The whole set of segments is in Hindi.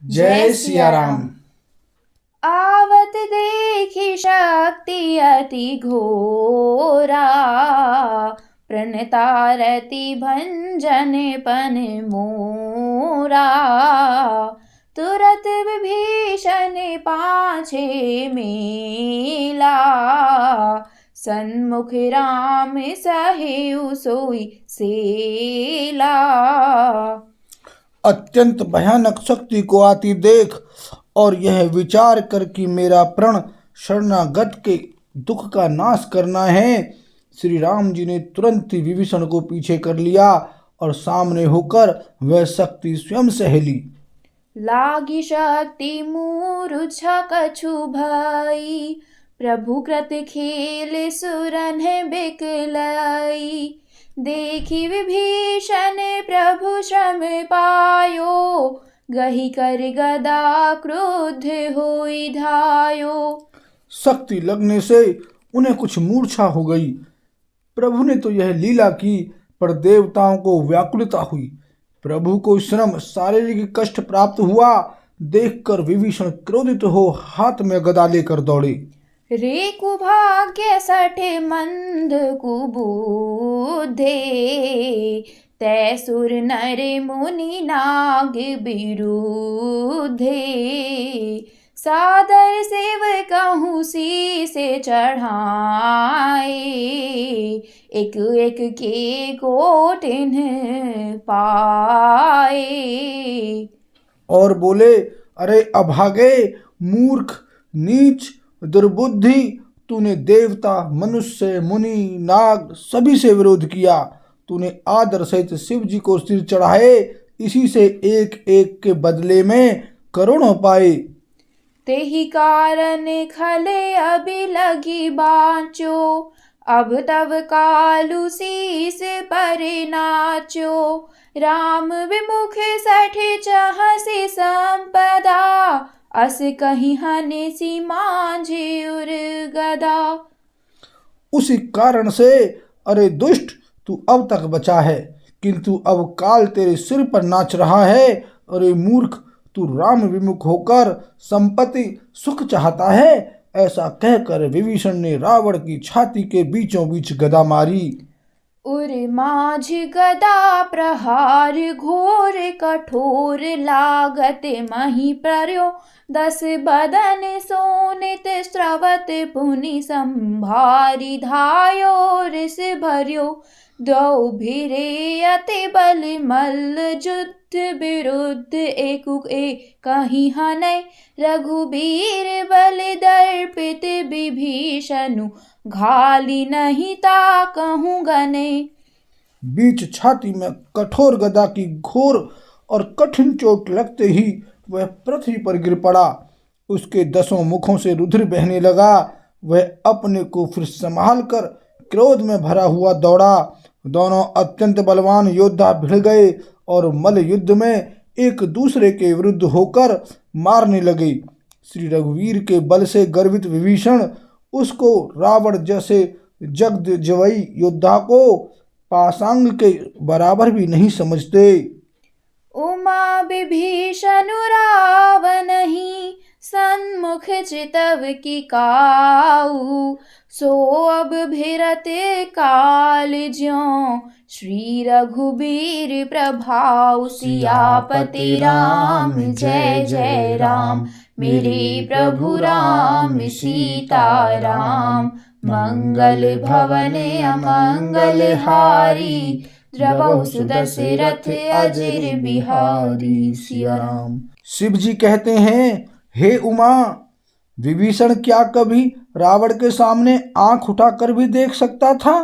जय सिया राम। आवत देखी शक्ति अति घोरा, प्रणतारति भंजन पन मोरा। तुरत विभीषण पाछे मेला, सन्मुख राम सहेउ सोई सेला। अत्यंत भयानक शक्ति को आती देख और यह विचार कर कि मेरा प्रण शरणागत के दुख का नाश करना है, श्री राम जी ने तुरंत ही विभीषण को पीछे कर लिया और सामने होकर वह शक्ति स्वयं सहेली। लागी शक्ति मूर्छा कछु भई, प्रभु कृत खेल सुरन बिकलाई। देखी विभीषण प्रभु श्रम पायो, गही कर गदा क्रुद्ध होई धायो। शक्ति लगने से उन्हें कुछ मूर्छा हो गई। प्रभु ने तो यह लीला की, पर देवताओं को व्याकुलता हुई। प्रभु को श्रम शारीरिक कष्ट प्राप्त हुआ देखकर विभीषण क्रोधित हो हाथ में गदा लेकर दौड़े। रे कुभाग्य सठे मंद कुबुद्धे, तै सुर नर मुनि नाग बिरुद्धे। सादर सेवकहु शीस चढ़ाए, एक एक के कोटिन पाए। और बोले, अरे अभागे, मूर्ख, नीच, दुर्बुद्धि, तूने देवता, मनुष्य, मुनि, नाग सभी से विरोध किया। तूने आदर सहित शिव जी को सिर चढ़ाए, इसी से एक एक के बदले में करोड़ों पाए। तेहि कारण खले अभी लगी बाँचो, अब तब कालु शीस पर नाचो। राम विमुख सठे चहसी संपदा, अस कहीं हने सी मांझे उर गदा। उसी कारण से अरे दुष्ट, तू अब तक बचा है, किंतु अब काल तेरे सिर पर नाच रहा है। अरे मूर्ख, तू राम विमुख होकर संपत्ति सुख चाहता है। ऐसा कहकर विभीषण ने रावण की छाती के बीचों बीच गदा मारी। उर माझ गदा प्रहार घोर कठोर, लागत मही पर्यो 10 बदन सोनित स्रवत पुनि संभारी। धायो रिस भर्यो दो भिरे अति बल मल्ल, युद्ध विरुद्ध एकु कहीं हनै। रघुबीर बल दर्पित विभीषणु, घाली नहीं ता कहूँ गने। बीच छाती में कठोर गदा की घोर और कठिन चोट लगते ही वह पृथ्वी पर गिर पड़ा। उसके 10 मुखों से रुधिर बहने लगा। वह अपने को फिर संभाल कर क्रोध में भरा हुआ दौड़ा। दोनों अत्यंत बलवान योद्धा भिड़ गए और मल्ल युद्ध में एक दूसरे के विरुद्ध होकर मारने लगे। श्री रघुवीर के बल से गर्वित विभीषण उसको रावण जैसे जगदजवई योद्धा को पासांग के बराबर भी नहीं समझते। उमा विभीषण रावण ही, सन्मुख चितव की काऊ। सो अब भिरत काल ज्यों, श्री रघुबीर प्रभाऊ। सियापति राम जय जय राम, मेरे प्रभु राम सीताराम। मंगल भवन अमंगल हारी, द्रवहु सुदशरथ अजिर बिहारी। सिया राम। शिव जी कहते हैं, हे उमा, विभीषण क्या कभी रावण के सामने आंख उठाकर भी देख सकता था?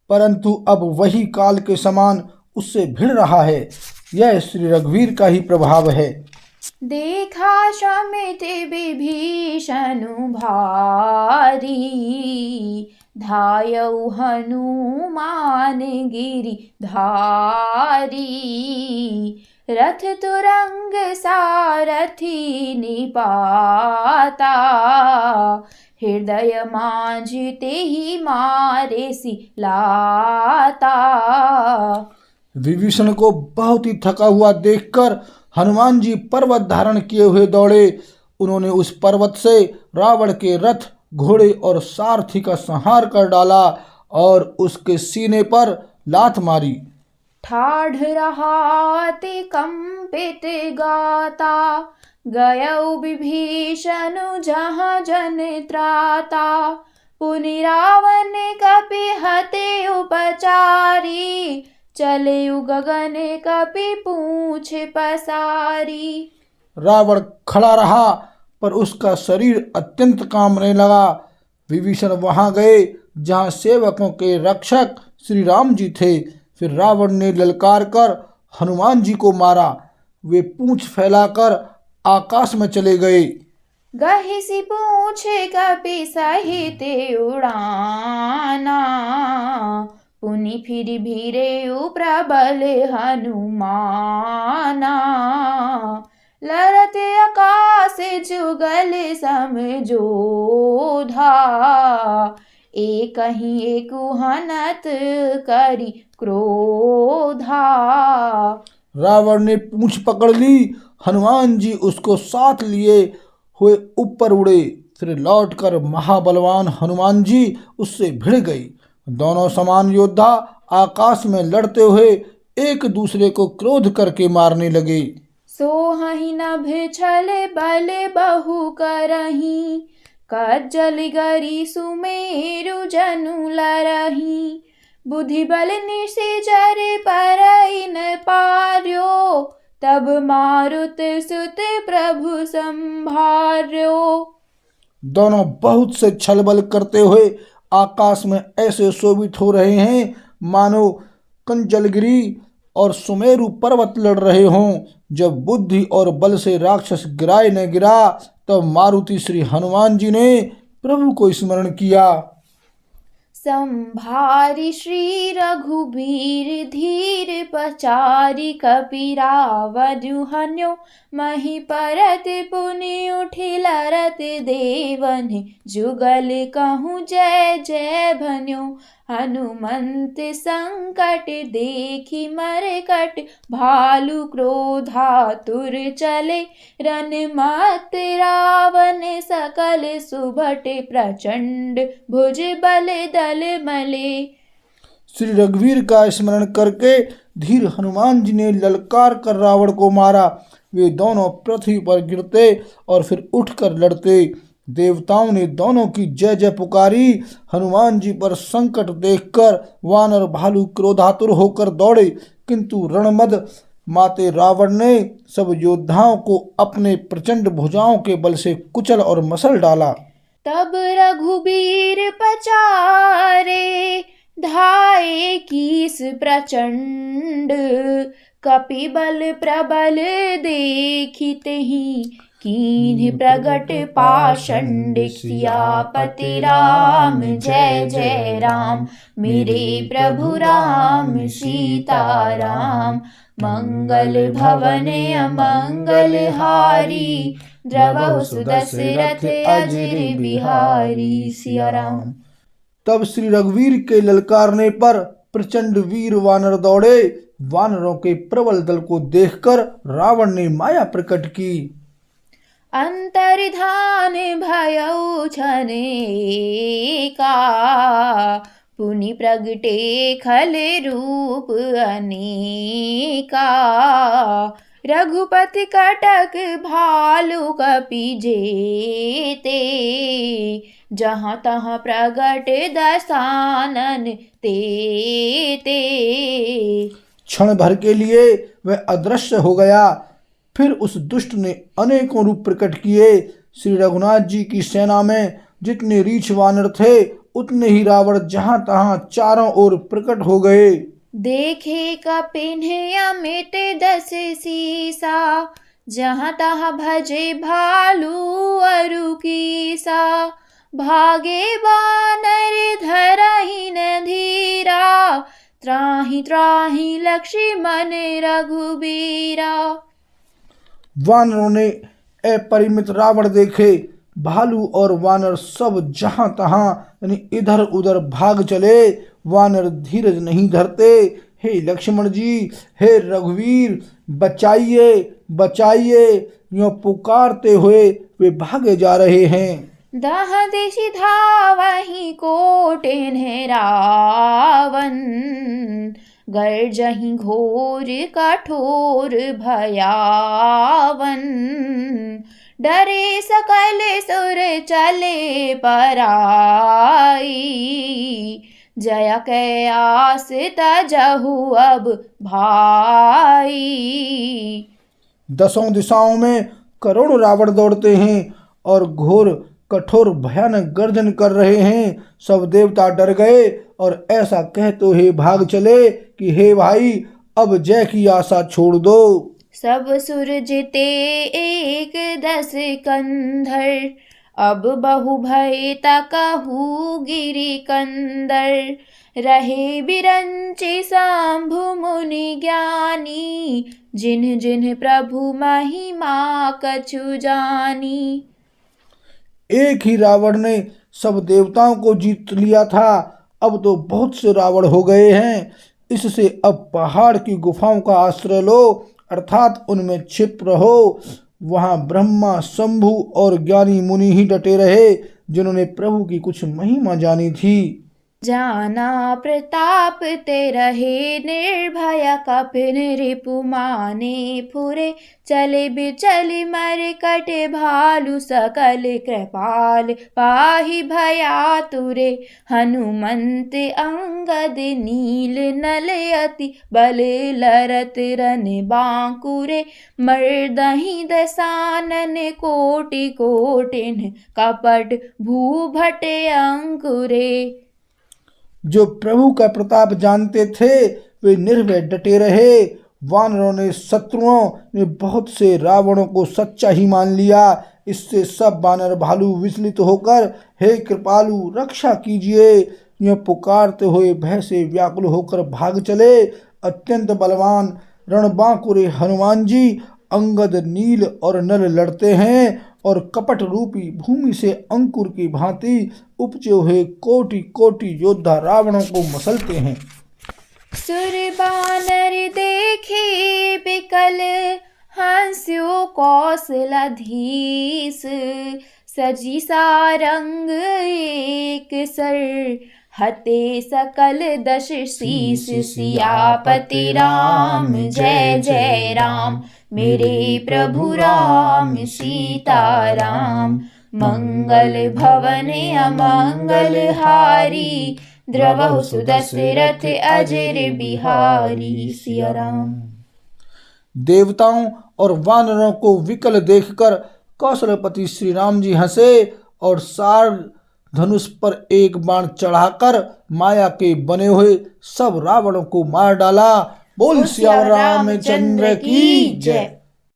परंतु अब वही काल के समान उससे भिड़ रहा है। यह श्री रघुवीर का ही प्रभाव है। देखा शमित विभीषणु भारी, धायउ हनुमान गिरि धारी। रथ तुरंग सारथी निपाता, हृदय माझ तेहि मारे सी लाता। विभीषण को बहुत ही थका हुआ देखकर हनुमान जी पर्वत धारण किए हुए दौड़े। उन्होंने उस पर्वत से रावण के रथ, घोड़े और सारथी का संहार कर डाला और उसके सीने पर लात मारी। ठाढ़ रहाति कंपित गाता, गयौ विभीषण जहाँ जन त्राता। पुनि रावण कपि हते उपचारी, चले गगन कपि पूछ पसारी। रावण खड़ा रहा पर उसका शरीर अत्यंत कांपने लगा। विभीषण वहां गए जहां सेवकों के रक्षक श्री राम जी थे। फिर रावण ने ललकार कर हनुमान जी को मारा। वे पूंछ फैलाकर आकाश में चले गए। गहिसी पूछ कपि सहित उड़ाना, पुनि फिर भीरे प्रबल हनुमाना। लरत आकाश जुगल समझोधा, एक ही एक हनत करी क्रोधा। रावण ने पूंछ पकड़ ली। हनुमान जी उसको साथ लिए हुए ऊपर उड़े। फिर लौटकर महाबलवान हनुमान जी उससे भिड़ गए। दोनों समान योद्धा आकाश में लड़ते हुए एक दूसरे को क्रोध करके मारने लगे। सोहहि नभ छल बल बहु करही, कज्जल गरी सुमेरु जनु लरही। बुद्धि बल निशिचर परई न पार्यो, तब मारुत सुत प्रभु संभार्यो। दोनों बहुत से छल बल करते हुए आकाश में ऐसे शोभित हो रहे हैं मानो कंजलगिरी और सुमेरु पर्वत लड़ रहे हों। जब बुद्धि और बल से राक्षस गिराए न गिरा, तब मारुति श्री हनुमान जी ने प्रभु को स्मरण किया। संभारि श्री रघुबीर धीर पचारि, कपि रावण हन्यो मही परत। पुनि उठि लरत देवन, जुगल कहूँ जय जय भन्यो। हनुमंत संकट देखी मरकट, भालु क्रोधातुर चले। रन मत रावण सकल सुभट, प्रचंड भुज बल दल मले। श्री रघुवीर का स्मरण करके धीर हनुमान जी ने ललकार कर रावण को मारा। वे दोनों पृथ्वी पर गिरते और फिर उठकर लड़ते। देवताओं ने दोनों की जय जय पुकारी। हनुमान जी पर संकट देखकर वानर भालू क्रोधातुर होकर दौड़े, किंतु रणमद माते रावण ने सब योद्धाओं को अपने प्रचंड भुजाओं के बल से कुचल और मसल डाला। तब रघुबीर पचारे, धाये कीस प्रचंड। कपि बल प्रबल देखिते ही, कीन्ह प्रगट पाषंड। सियापति राम जय जय राम, मेरे प्रभु राम सीताराम। मंगल भवन अमंगल हारी, द्रवहु सुदशरथ अजर बिहारी। सिया राम। तब श्री रघुवीर के ललकारने पर प्रचंड वीर वानर दौड़े। वानरों के प्रबल दल को देखकर रावण ने माया प्रकट की। अंतर्धान भयउ छनेका, पुनि प्रगटे खल रूप अनेका। रघुपति कटक भालु कपि जेते, जहाँ तहाँ प्रगट दसानन तेते। क्षण भर के लिए वह अदृश्य हो गया। फिर उस दुष्ट ने अनेकों रूप प्रकट किए। श्री रघुनाथ जी की सेना में जितने रीछ वानर थे, उतने ही रावण जहां तहां चारों ओर प्रकट हो गए। देखे कपिन्ह अमित दस सीसा, जहाँ तहाँ भजे भालू अरु कीसा। भागे बानर धरहि न धीरा, त्राहि त्राहि लक्ष्मण रघुबीरा। वानरों ने अपरिमित रावण देखे। भालू और वानर सब जहां तहां यानी इधर उधर भाग चले। वानर धीरज नहीं धरते। हे लक्ष्मण जी, हे रघुवीर, बचाइए, बचाइए, यूं पुकारते हुए वे भागे जा रहे हैं। दह दिशि धावहि कोटिन रावण, गर्जहि घोर कठोर भयावन। डरे सकल सुर चले पराई, जय कै आस तजहु अब भाई। दसों दिशाओं में करोड़ों रावण दौड़ते हैं और घोर कठोर भयानक गर्जन कर रहे हैं। सब देवता डर गए और ऐसा कहते हुए भाग चले कि हे भाई, अब जय की आशा छोड़ दो। सब सुर जिते एक दस कंधर, अब बहु भय तकहु गिरि कंदर। रहे बिरंचि शंभु मुनि ज्ञानी, जिन्ह जिन्ह प्रभु महिमा कछु जानी। एक ही रावण ने सब देवताओं को जीत लिया था, अब तो बहुत से रावण हो गए हैं। इससे अब पहाड़ की गुफाओं का आश्रय लो, अर्थात उनमें छिप रहो। वहां ब्रह्मा, शंभु और ज्ञानी मुनि ही डटे रहे, जिन्होंने प्रभु की कुछ महिमा जानी थी। जाना प्रताप ते रहे निर्भय, कपिन रिपु माने फुरे। चले बिचल मर कट भालु, सकल कृपाल पाहि भयातुरे। हनुमंत अंगद नील नल, अति बल लरत रन बांकुरे। मर्दहि दसानन कोटि कोटिन, कपट भूभट अंकुरे। जो प्रभु का प्रताप जानते थे वे निर्भय डटे रहे। वानरों ने, शत्रुओं ने बहुत से रावणों को सच्चा ही मान लिया। इससे सब वानर भालू विचलित होकर हे कृपालु रक्षा कीजिए, यह पुकारते हुए भय से व्याकुल होकर भाग चले। अत्यंत बलवान रणबांकुरे हनुमान जी अंगद, नील और नल लड़ते हैं और कपट रूपी भूमि से अंकुर की भांति उपजे हुए कोटि कोटि योद्धा रावणों को मसलते हैं। सुर बानर देखे बिकल, हंस्यो कौशलाधीश। सजी सारंग एक सर, हते सकल दश शीस। सियापति राम जय जय राम, मेरे प्रभु राम सीताराम। मंगल भवन अमंगल हारी, द्रवहु सुदशरथ अजर बिहारी। सिया राम। देवताओं और वानरों को विकल देखकर कौशलपति श्री राम जी हंसे और सार धनुष पर एक बाण चढ़ाकर माया के बने हुए सब रावणों को मार डाला। बोल सिया रामचंद्र की जय।